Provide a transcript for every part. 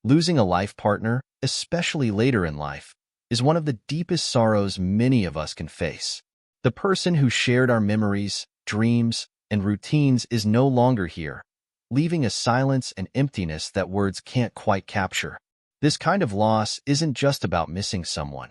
Losing a life partner, especially later in life, is one of the deepest sorrows many of us can face. The person who shared our memories, dreams, and routines is no longer here, leaving a silence and emptiness that words can't quite capture. This kind of loss isn't just about missing someone.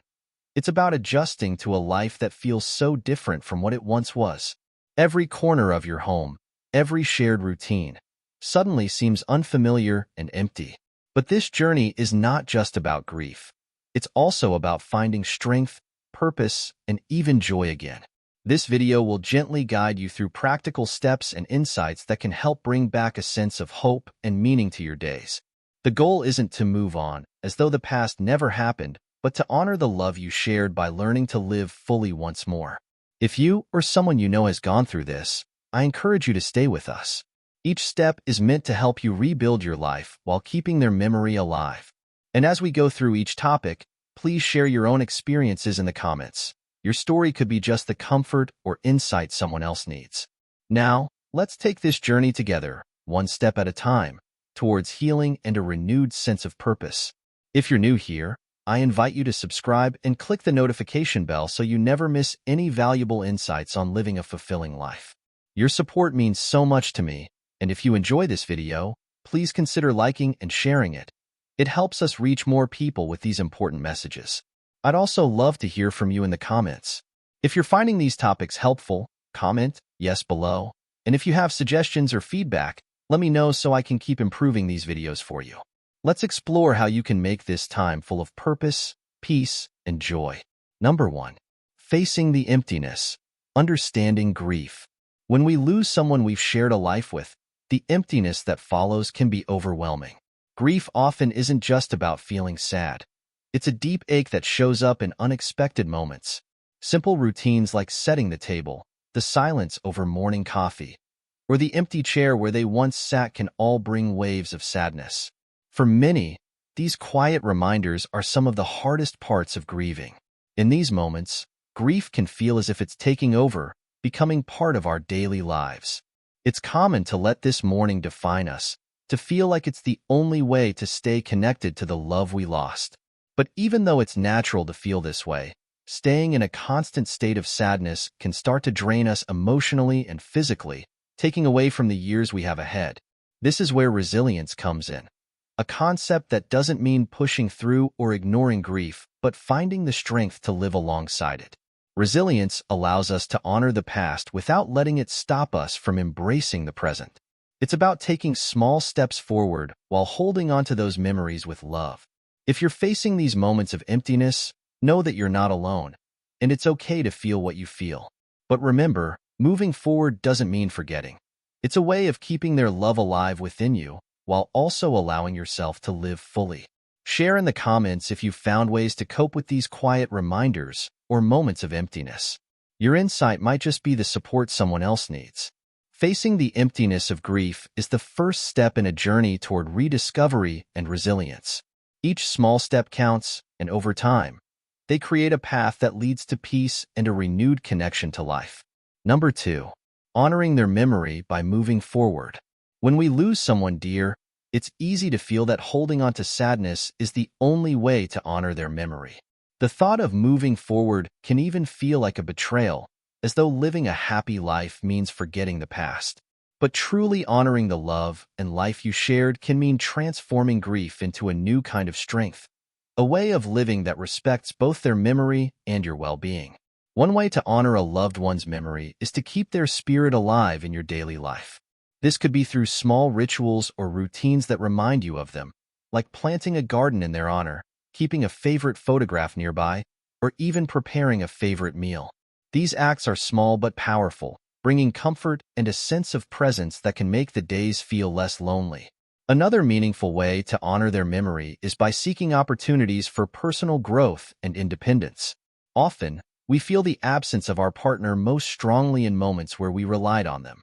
It's about adjusting to a life that feels so different from what it once was. Every corner of your home, every shared routine, suddenly seems unfamiliar and empty. But this journey is not just about grief. It's also about finding strength, purpose, and even joy again. This video will gently guide you through practical steps and insights that can help bring back a sense of hope and meaning to your days. The goal isn't to move on, as though the past never happened, but to honor the love you shared by learning to live fully once more. If you or someone you know has gone through this, I encourage you to stay with us. Each step is meant to help you rebuild your life while keeping their memory alive. And as we go through each topic, please share your own experiences in the comments. Your story could be just the comfort or insight someone else needs. Now, let's take this journey together, one step at a time, towards healing and a renewed sense of purpose. If you're new here, I invite you to subscribe and click the notification bell so you never miss any valuable insights on living a fulfilling life. Your support means so much to me, and if you enjoy this video, please consider liking and sharing it. It helps us reach more people with these important messages. I'd also love to hear from you in the comments. If you're finding these topics helpful, comment yes below. And if you have suggestions or feedback, let me know so I can keep improving these videos for you. Let's explore how you can make this time full of purpose, peace, and joy. Number 1. Facing the emptiness. Understanding grief. When we lose someone we've shared a life with, the emptiness that follows can be overwhelming. Grief often isn't just about feeling sad. It's a deep ache that shows up in unexpected moments. Simple routines like setting the table, the silence over morning coffee, or the empty chair where they once sat can all bring waves of sadness. For many, these quiet reminders are some of the hardest parts of grieving. In these moments, grief can feel as if it's taking over, becoming part of our daily lives. It's common to let this mourning define us, to feel like it's the only way to stay connected to the love we lost. But even though it's natural to feel this way, staying in a constant state of sadness can start to drain us emotionally and physically, taking away from the years we have ahead. This is where resilience comes in. A concept that doesn't mean pushing through or ignoring grief, but finding the strength to live alongside it. Resilience allows us to honor the past without letting it stop us from embracing the present. It's about taking small steps forward while holding on to those memories with love. If you're facing these moments of emptiness, know that you're not alone, and it's okay to feel what you feel. But remember, moving forward doesn't mean forgetting. It's a way of keeping their love alive within you, while also allowing yourself to live fully. Share in the comments if you've found ways to cope with these quiet reminders or moments of emptiness. Your insight might just be the support someone else needs. Facing the emptiness of grief is the first step in a journey toward rediscovery and resilience. Each small step counts, and over time, they create a path that leads to peace and a renewed connection to life. Number 2. Honoring their memory by moving forward. When we lose someone dear, it's easy to feel that holding on to sadness is the only way to honor their memory. The thought of moving forward can even feel like a betrayal, as though living a happy life means forgetting the past. But truly honoring the love and life you shared can mean transforming grief into a new kind of strength, a way of living that respects both their memory and your well-being. One way to honor a loved one's memory is to keep their spirit alive in your daily life. This could be through small rituals or routines that remind you of them, like planting a garden in their honor, keeping a favorite photograph nearby, or even preparing a favorite meal. These acts are small but powerful, bringing comfort and a sense of presence that can make the days feel less lonely. Another meaningful way to honor their memory is by seeking opportunities for personal growth and independence. Often, we feel the absence of our partner most strongly in moments where we relied on them.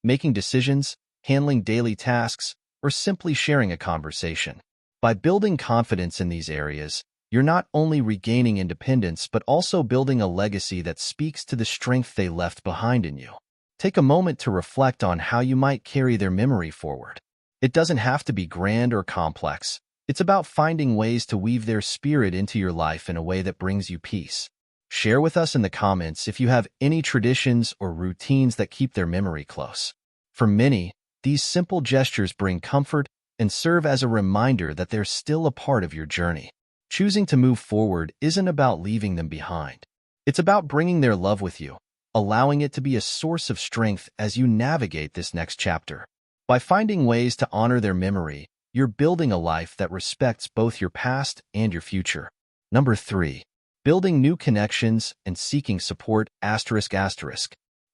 Making decisions, handling daily tasks, or simply sharing a conversation. By building confidence in these areas, you're not only regaining independence but also building a legacy that speaks to the strength they left behind in you. Take a moment to reflect on how you might carry their memory forward. It doesn't have to be grand or complex. It's about finding ways to weave their spirit into your life in a way that brings you peace. Share with us in the comments if you have any traditions or routines that keep their memory close. For many, these simple gestures bring comfort and serve as a reminder that they're still a part of your journey. Choosing to move forward isn't about leaving them behind. It's about bringing their love with you, allowing it to be a source of strength as you navigate this next chapter. By finding ways to honor their memory, you're building a life that respects both your past and your future. Number 3. Building new connections and seeking support ***.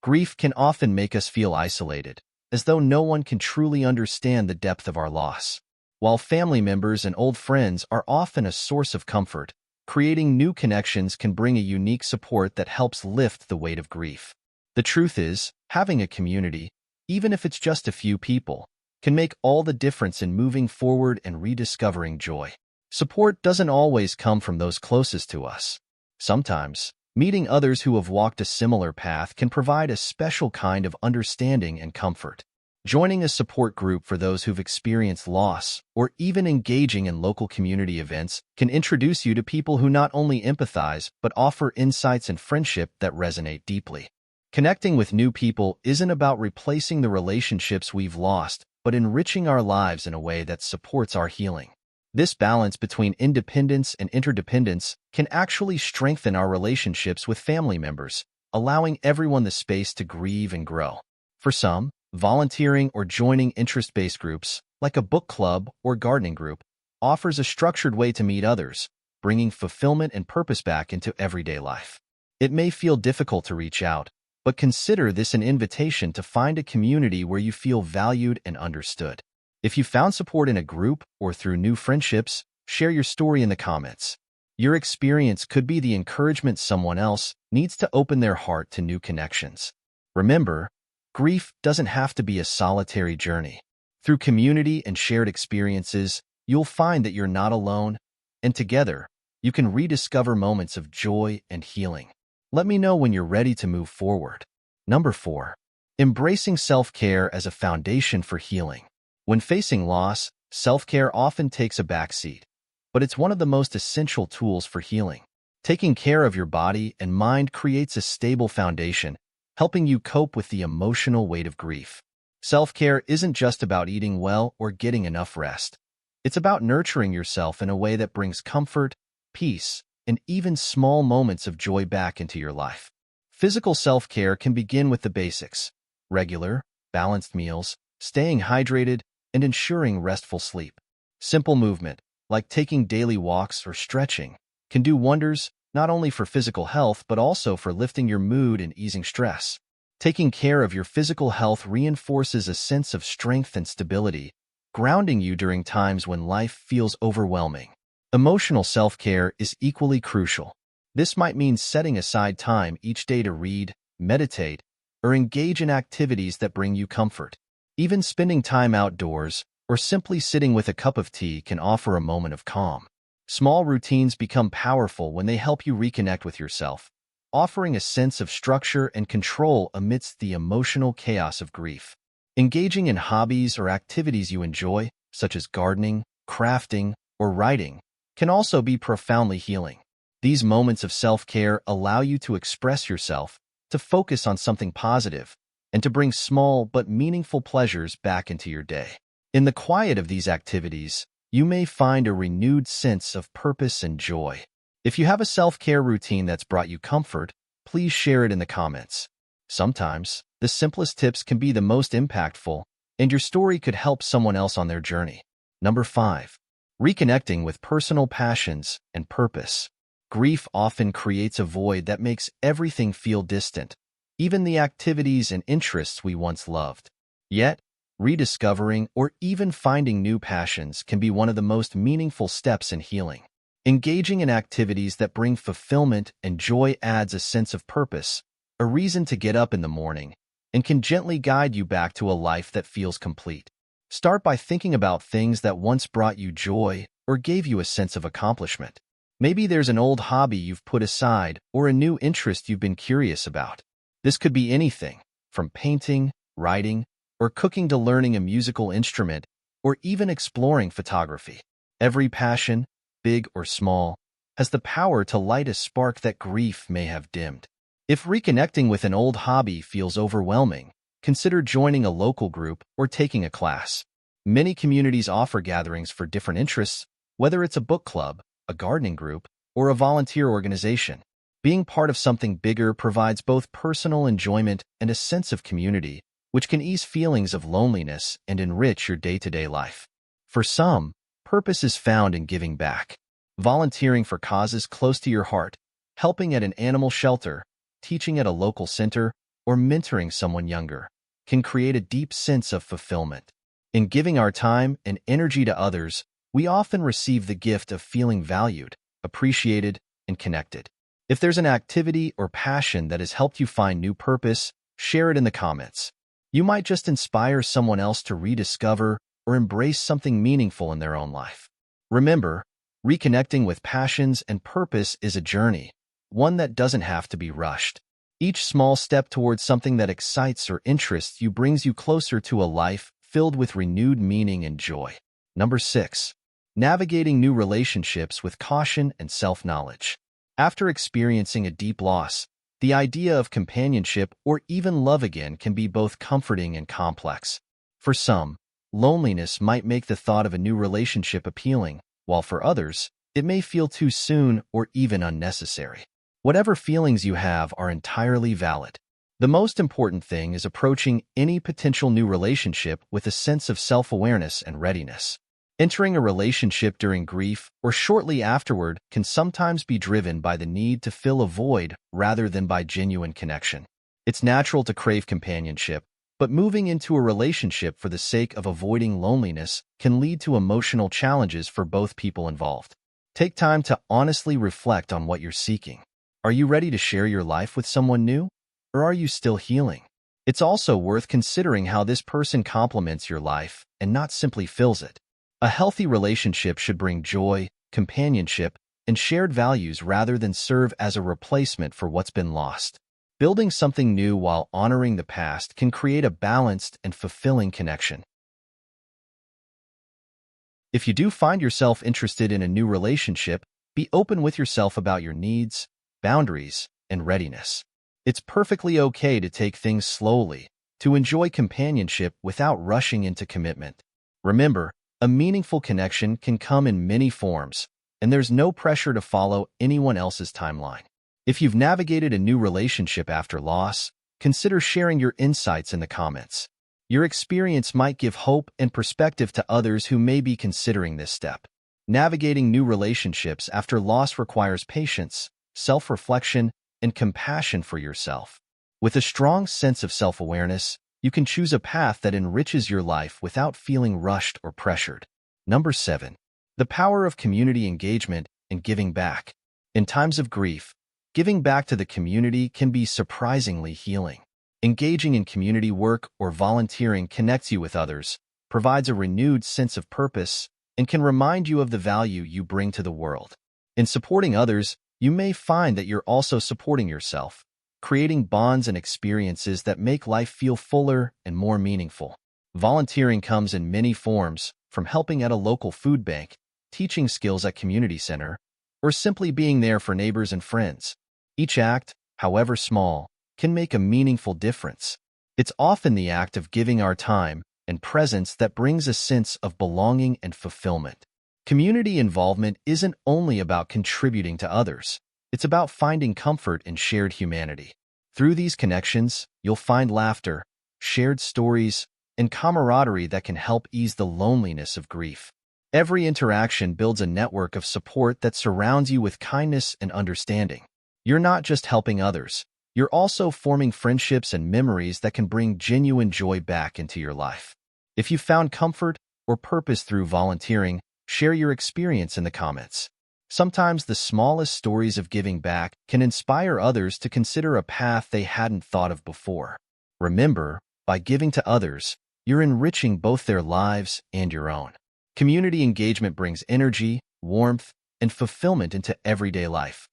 Grief can often make us feel isolated, as though no one can truly understand the depth of our loss. While family members and old friends are often a source of comfort, creating new connections can bring a unique support that helps lift the weight of grief. The truth is, having a community, even if it's just a few people, can make all the difference in moving forward and rediscovering joy. Support doesn't always come from those closest to us. Sometimes, meeting others who have walked a similar path can provide a special kind of understanding and comfort. Joining a support group for those who've experienced loss, or even engaging in local community events, can introduce you to people who not only empathize but offer insights and friendship that resonate deeply. Connecting with new people isn't about replacing the relationships we've lost, but enriching our lives in a way that supports our healing. This balance between independence and interdependence can actually strengthen our relationships with family members, allowing everyone the space to grieve and grow. For some, volunteering or joining interest-based groups, like a book club or gardening group, offers a structured way to meet others, bringing fulfillment and purpose back into everyday life. It may feel difficult to reach out, but consider this an invitation to find a community where you feel valued and understood. If you found support in a group or through new friendships, share your story in the comments. Your experience could be the encouragement someone else needs to open their heart to new connections. Remember, grief doesn't have to be a solitary journey. Through community and shared experiences, you'll find that you're not alone, and together, you can rediscover moments of joy and healing. Let me know when you're ready to move forward. Number 4. Embracing self-care as a foundation for healing. When facing loss, self-care often takes a backseat, but it's one of the most essential tools for healing. Taking care of your body and mind creates a stable foundation, helping you cope with the emotional weight of grief. Self-care isn't just about eating well or getting enough rest. It's about nurturing yourself in a way that brings comfort, peace, and even small moments of joy back into your life. Physical self-care can begin with the basics: regular, balanced meals, staying hydrated, and ensuring restful sleep. Simple movement, like taking daily walks or stretching, can do wonders not only for physical health but also for lifting your mood and easing stress. Taking care of your physical health reinforces a sense of strength and stability, grounding you during times when life feels overwhelming. Emotional self-care is equally crucial. This might mean setting aside time each day to read, meditate, or engage in activities that bring you comfort. Even spending time outdoors or simply sitting with a cup of tea can offer a moment of calm. Small routines become powerful when they help you reconnect with yourself, offering a sense of structure and control amidst the emotional chaos of grief. Engaging in hobbies or activities you enjoy, such as gardening, crafting, or writing, can also be profoundly healing. These moments of self-care allow you to express yourself, to focus on something positive, and to bring small but meaningful pleasures back into your day. In the quiet of these activities, you may find a renewed sense of purpose and joy. If you have a self-care routine that's brought you comfort, please share it in the comments. Sometimes, the simplest tips can be the most impactful, and your story could help someone else on their journey. Number 5. Reconnecting with personal passions and purpose. Grief often creates a void that makes everything feel distant, even the activities and interests we once loved. Yet, rediscovering or even finding new passions can be one of the most meaningful steps in healing. Engaging in activities that bring fulfillment and joy adds a sense of purpose, a reason to get up in the morning, and can gently guide you back to a life that feels complete. Start by thinking about things that once brought you joy or gave you a sense of accomplishment. Maybe there's an old hobby you've put aside or a new interest you've been curious about. This could be anything, from painting, writing, or cooking to learning a musical instrument, or even exploring photography. Every passion, big or small, has the power to light a spark that grief may have dimmed. If reconnecting with an old hobby feels overwhelming, consider joining a local group or taking a class. Many communities offer gatherings for different interests, whether it's a book club, a gardening group, or a volunteer organization. Being part of something bigger provides both personal enjoyment and a sense of community, which can ease feelings of loneliness and enrich your day-to-day life. For some, purpose is found in giving back. Volunteering for causes close to your heart, helping at an animal shelter, teaching at a local center, or mentoring someone younger can create a deep sense of fulfillment. In giving our time and energy to others, we often receive the gift of feeling valued, appreciated, and connected. If there's an activity or passion that has helped you find new purpose, share it in the comments. You might just inspire someone else to rediscover or embrace something meaningful in their own life. Remember, reconnecting with passions and purpose is a journey, one that doesn't have to be rushed. Each small step towards something that excites or interests you brings you closer to a life filled with renewed meaning and joy. Number 6. Navigating new relationships with caution and self-knowledge. After experiencing a deep loss, the idea of companionship or even love again can be both comforting and complex. For some, loneliness might make the thought of a new relationship appealing, while for others, it may feel too soon or even unnecessary. Whatever feelings you have are entirely valid. The most important thing is approaching any potential new relationship with a sense of self-awareness and readiness. Entering a relationship during grief or shortly afterward can sometimes be driven by the need to fill a void rather than by genuine connection. It's natural to crave companionship, but moving into a relationship for the sake of avoiding loneliness can lead to emotional challenges for both people involved. Take time to honestly reflect on what you're seeking. Are you ready to share your life with someone new, or are you still healing? It's also worth considering how this person complements your life and not simply fills it. A healthy relationship should bring joy, companionship, and shared values rather than serve as a replacement for what's been lost. Building something new while honoring the past can create a balanced and fulfilling connection. If you do find yourself interested in a new relationship, be open with yourself about your needs, boundaries, and readiness. It's perfectly okay to take things slowly, to enjoy companionship without rushing into commitment. Remember, a meaningful connection can come in many forms, and there's no pressure to follow anyone else's timeline. If you've navigated a new relationship after loss, consider sharing your insights in the comments. Your experience might give hope and perspective to others who may be considering this step. Navigating new relationships after loss requires patience, self-reflection, and compassion for yourself. With a strong sense of self-awareness, you can choose a path that enriches your life without feeling rushed or pressured. Number 7. The power of community engagement and giving back. In times of grief, giving back to the community can be surprisingly healing. Engaging in community work or volunteering connects you with others, provides a renewed sense of purpose, and can remind you of the value you bring to the world. In supporting others, you may find that you're also supporting yourself, creating bonds and experiences that make life feel fuller and more meaningful. Volunteering comes in many forms, from helping at a local food bank, teaching skills at community center, or simply being there for neighbors and friends. Each act, however small, can make a meaningful difference. It's often the act of giving our time and presence that brings a sense of belonging and fulfillment. Community involvement isn't only about contributing to others. It's about finding comfort in shared humanity. Through these connections, you'll find laughter, shared stories, and camaraderie that can help ease the loneliness of grief. Every interaction builds a network of support that surrounds you with kindness and understanding. You're not just helping others, you're also forming friendships and memories that can bring genuine joy back into your life. If you found comfort or purpose through volunteering, share your experience in the comments. Sometimes the smallest stories of giving back can inspire others to consider a path they hadn't thought of before. Remember, by giving to others, you're enriching both their lives and your own. Community engagement brings energy, warmth, and fulfillment into everyday life,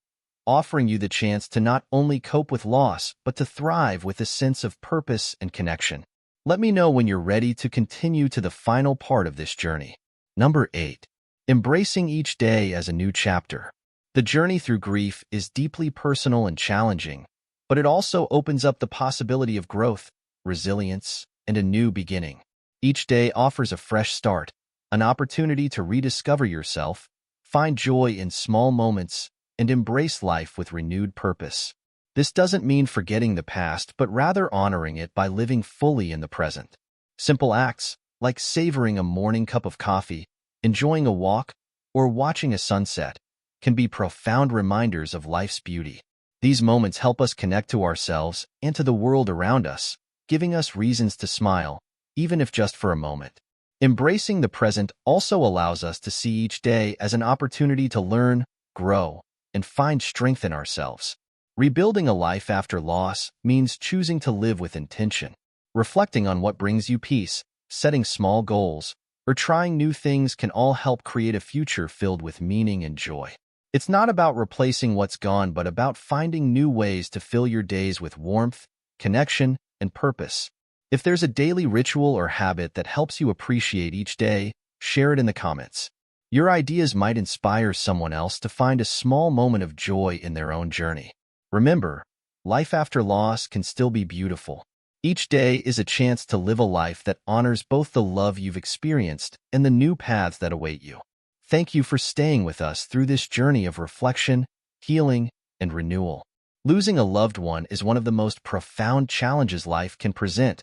offering you the chance to not only cope with loss, but to thrive with a sense of purpose and connection. Let me know when you're ready to continue to the final part of this journey. Number 8. embracing each day as a new chapter. The journey through grief is deeply personal and challenging, but it also opens up the possibility of growth, resilience, and a new beginning. Each day offers a fresh start, an opportunity to rediscover yourself, find joy in small moments, and embrace life with renewed purpose. This doesn't mean forgetting the past, but rather honoring it by living fully in the present. Simple acts, like savoring a morning cup of coffee, enjoying a walk, or watching a sunset, can be profound reminders of life's beauty. These moments help us connect to ourselves and to the world around us, giving us reasons to smile, even if just for a moment. Embracing the present also allows us to see each day as an opportunity to learn, grow, and find strength in ourselves. Rebuilding a life after loss means choosing to live with intention. Reflecting on what brings you peace, setting small goals, or trying new things can all help create a future filled with meaning and joy. It's not about replacing what's gone, but about finding new ways to fill your days with warmth, connection, and purpose. If there's a daily ritual or habit that helps you appreciate each day, share it in the comments. Your ideas might inspire someone else to find a small moment of joy in their own journey. Remember, life after loss can still be beautiful. Each day is a chance to live a life that honors both the love you've experienced and the new paths that await you. Thank you for staying with us through this journey of reflection, healing, and renewal. Losing a loved one is one of the most profound challenges life can present,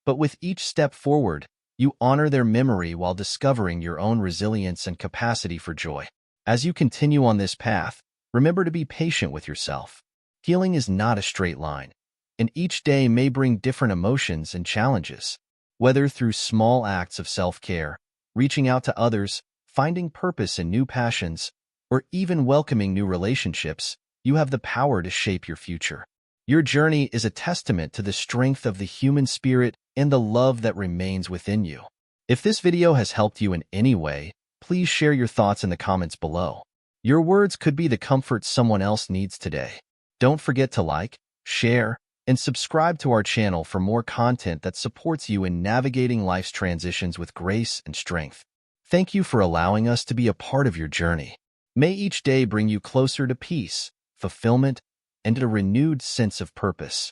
but with each step forward, you honor their memory while discovering your own resilience and capacity for joy. As you continue on this path, remember to be patient with yourself. Healing is not a straight line, and each day may bring different emotions and challenges. Whether through small acts of self-care, reaching out to others, finding purpose in new passions, or even welcoming new relationships, you have the power to shape your future. Your journey is a testament to the strength of the human spirit and the love that remains within you. If this video has helped you in any way, please share your thoughts in the comments below. Your words could be the comfort someone else needs today. Don't forget to like, share, and subscribe to our channel for more content that supports you in navigating life's transitions with grace and strength. Thank you for allowing us to be a part of your journey. May each day bring you closer to peace, fulfillment, and a renewed sense of purpose.